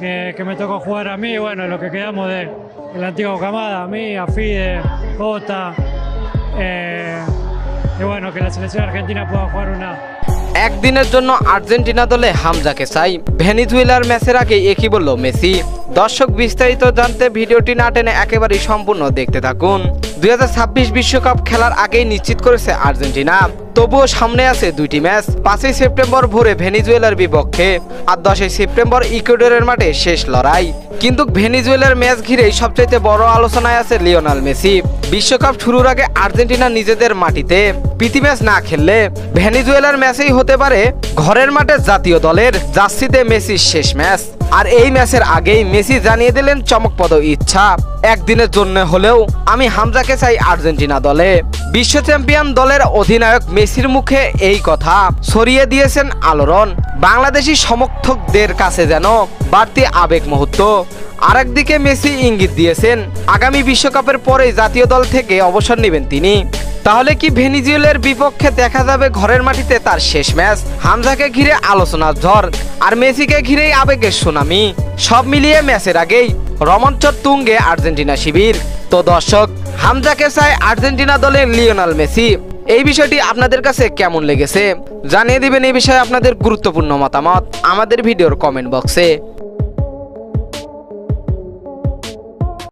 que me tocó jugar a mí, bueno, lo que quedamos de la antigua camada, a mí, a Fide, Jota, y bueno, que la selección argentina pueda jugar una. একদিনের জন্য Argentina দলে হামজাকে চাই, ভেনেজুয়েলার ম্যাচের আগে একই বলল Messi. দর্শক, বিস্তারিত জানতে ভিডিওটি না টেনে একেবারেই সম্পূর্ণ দেখতে থাকুন। 2026 বিশ্বকাপ খেলার আগেই নিশ্চিত করেছে আর্জেন্টিনা, তবুও সামনে আছে দুইটি ম্যাচ। 5ই সেপ্টেম্বর ভোরে ভেনেজুয়েলার বিপক্ষে আর 10ই সেপ্টেম্বর ইকুয়েডরের মাঠে শেষ লড়াই। কিন্তু ভেনেজুয়েলার ম্যাচ ঘিরেই সবচাইতে বড় আলোচনায় আছে লিওনেল মেসি। বিশ্বকাপ শুরুর আগে আর্জেন্টিনা নিজেদের মাটিতে প্রীতি ম্যাচ না খেললে ভেনেজুয়েলার ম্যাচেই হতে পারে ঘরের মাঠে জাতীয় দলের জার্সিতে মেসির শেষ ম্যাচ। আর এই ম্যাচের আগেই মেসি জানিয়ে দিলেন চমকপ্রদ ইচ্ছা, একদিনের জন্য হলেও আমি হামজাকে চাই আর্জেন্টিনা দলে। বিশ্ব চ্যাম্পিয়ন দলের অধিনায়ক মেসির মুখে এই কথা ছড়িয়ে দিয়েছেন আলোড়ন বাংলাদেশি সমর্থকদের কাছে, যেন বাড়তি আবেগ মুহূর্ত। আরেকদিকে মেসি ইঙ্গিত দিয়েছেন আগামী বিশ্বকাপের পরে জাতীয় দল থেকে অবসর নেবেন তিনি। তাহলে কি ভেনেজুয়েলার বিপক্ষে দেখা যাবে ঘরের মাটিতে তার শেষ ম্যাচ? হামজাকে ঘিরে আলোচনার ঝড় আর মেসিকে ঘিরেই আবেগের সুনামি। সব মিলিয়ে ম্যাচের আগেই রোমাঞ্চের তুঙ্গে আর্জেন্টিনা শিবির। তো দর্শক, হামজাকে চায় আর্জেন্টিনা দলের লিওনেল মেসি। এই বিষয়টি আপনাদের কাছে কেমন লেগেছে জানিয়ে দিবেন। এই বিষয়ে আপনাদের গুরুত্বপূর্ণ মতামত আমাদের ভিডিওর কমেন্ট বক্সে।